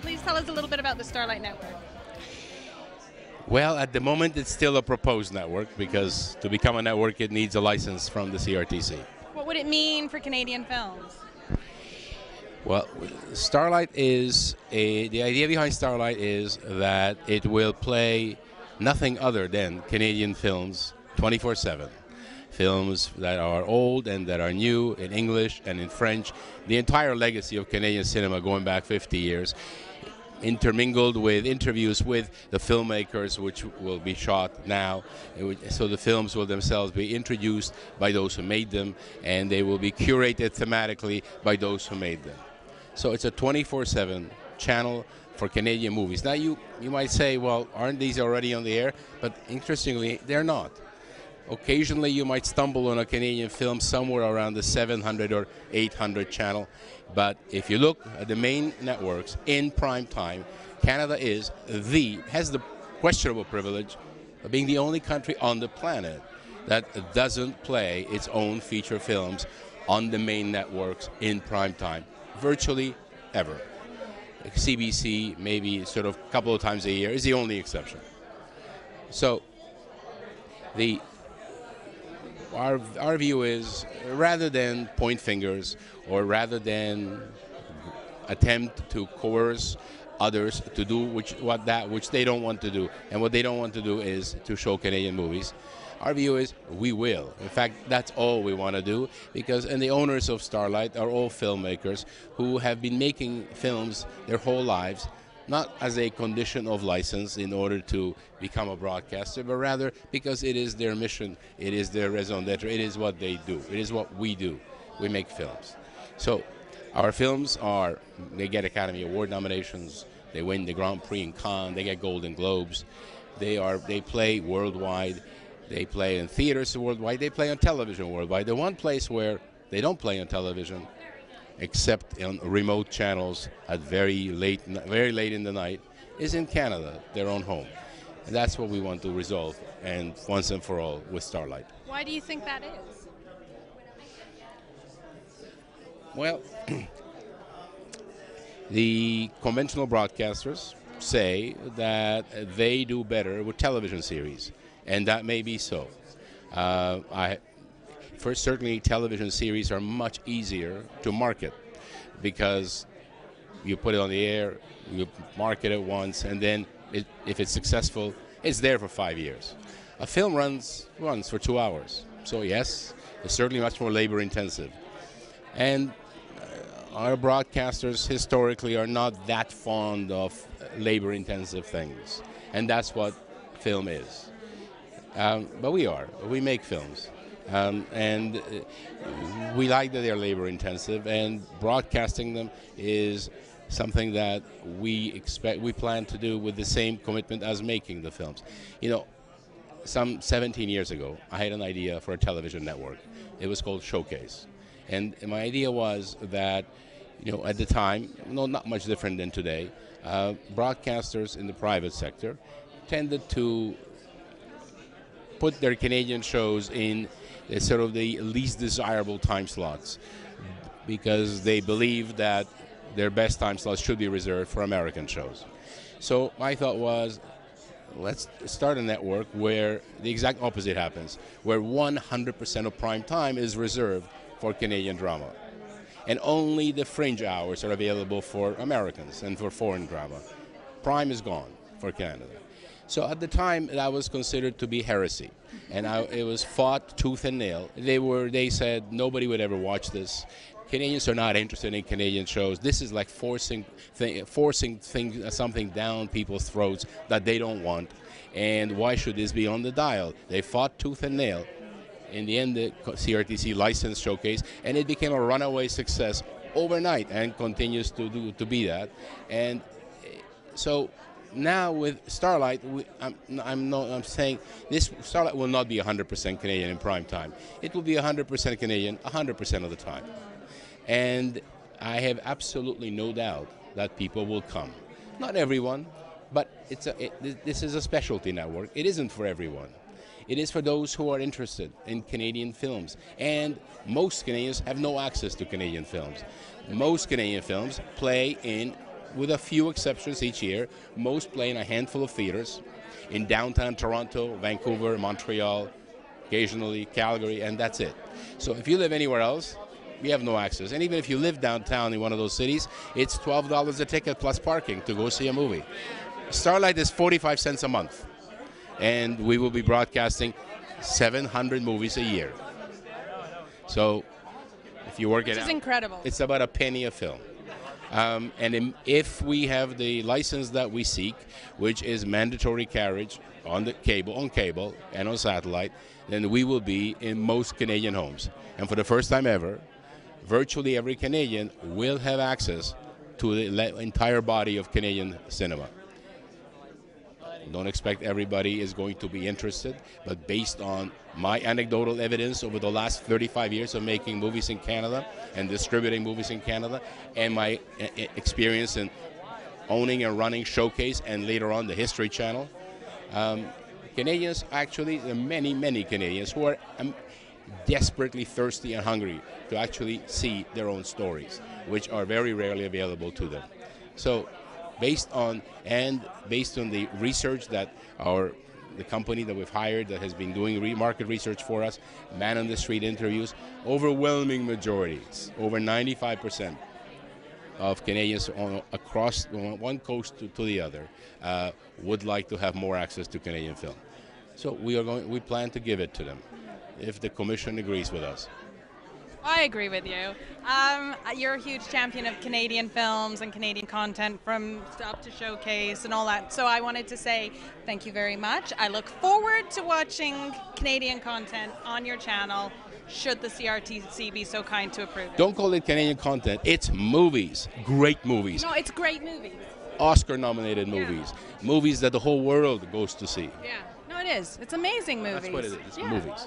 Please tell us a little bit about the Starlight Network. Well, at the moment, it's still a proposed network because to become a network, it needs a license from the CRTC. What would it mean for Canadian films? Well, Starlight is the idea behind Starlight is that it will play nothing other than Canadian films 24/7. Films that are old and that are new in English and in French. The entire legacy of Canadian cinema going back 50 years, intermingled with interviews with the filmmakers, which will be shot now. So the films will themselves be introduced by those who made them, and they will be curated thematically by those who made them. So it's a 24/7 channel for Canadian movies. Now you might say, well, aren't these already on the air? But interestingly, they're not. Occasionally you might stumble on a Canadian film somewhere around the 700 or 800 channel. But if you look at the main networks in prime time, Canada has the questionable privilege of being the only country on the planet that doesn't play its own feature films on the main networks in prime time, virtually ever. CBC, maybe sort of a couple of times a year, is the only exception. So our view is, rather than point fingers or rather than attempt to coerce others to do which they don't want to do, and what they don't want to do is to show Canadian movies, our view is we will. In fact, that's all we want to do, and the owners of Starlight are all filmmakers who have been making films their whole lives, not as a condition of license in order to become a broadcaster, but rather because it is their mission, it is their raison d'etre, it is what they do, it is what we do. We make films. So our films they get Academy Award nominations, they win the Grand Prix in Cannes, they get Golden Globes, they play worldwide, they play in theaters worldwide, they play on television worldwide. The one place where they don't play on television, except on remote channels at very late in the night, is in Canada, their own home. And that's what we want to resolve, and once and for all, with Starlight. Why do you think that is? Well, the conventional broadcasters say that they do better with television series, and that may be so. First, certainly television series are much easier to market because you put it on the air, you market it once, and then if it's successful, it's there for 5 years. A film runs for 2 hours. So yes, it's certainly much more labor intensive. And our broadcasters historically are not that fond of labor intensive things. And that's what film is. But we make films. And we like that they're labor intensive, and broadcasting them is something that we plan to do with the same commitment as making the films. You know, some 17 years ago, I had an idea for a television network. It was called Showcase. And my idea was that, at the time, not much different than today, broadcasters in the private sector tended to put their Canadian shows in sort of the least desirable time slots because they believe that their best time slots should be reserved for American shows. So my thought was, let's start a network where the exact opposite happens, where 100% of prime time is reserved for Canadian drama. And only the fringe hours are available for Americans and for foreign drama. Prime is gone for Canada. So at the time, that was considered to be heresy, and it was fought tooth and nail. They said nobody would ever watch this. Canadians are not interested in Canadian shows. This is like forcing something down people's throats that they don't want, and why should this be on the dial? They fought tooth and nail. In the end, the CRTC licensed Showcase, and it became a runaway success overnight, and continues to be that. And so now with Starlight, I'm saying this Starlight will not be 100% Canadian in prime time. It will be 100% Canadian 100% of the time. And I have absolutely no doubt that people will come. Not everyone, but this is a specialty network. It isn't for everyone. It is for those who are interested in Canadian films. And most Canadians have no access to Canadian films. Most Canadian films play in with a few exceptions each year. Most play in a handful of theaters in downtown Toronto, Vancouver, Montreal, occasionally Calgary, and that's it. So if you live anywhere else, you have no access. And even if you live downtown in one of those cities, it's $12 a ticket plus parking to go see a movie. Starlight is 45 cents a month, and we will be broadcasting 700 movies a year. So if you work it out, Which is incredible. it's about a penny a film. If we have the license that we seek, which is mandatory carriage on cable and on satellite, then we will be in most Canadian homes. And for the first time ever, virtually every Canadian will have access to the entire body of Canadian cinema. Don't expect everybody is going to be interested, but based on my anecdotal evidence over the last 35 years of making movies in Canada and distributing movies in Canada, and my experience in owning and running Showcase and later on the History Channel, Canadians actually, there are many Canadians who are desperately thirsty and hungry to actually see their own stories, which are very rarely available to them. So based on the research that the company that we've hired that has been doing market research for us, man on the street interviews, overwhelming majorities, over 95% of Canadians across one coast to the other would like to have more access to Canadian film. So we plan to give it to them if the Commission agrees with us. I agree with you. You're a huge champion of Canadian films and Canadian content from up to Showcase and all that. So I wanted to say thank you very much. I look forward to watching Canadian content on your channel, should the CRTC be so kind to approve it. Don't call it Canadian content. It's movies. Great movies. No, it's great movies. Oscar-nominated movies. Movies that the whole world goes to see. Yeah. No, it is. It's amazing movies. That's what it is. It's movies.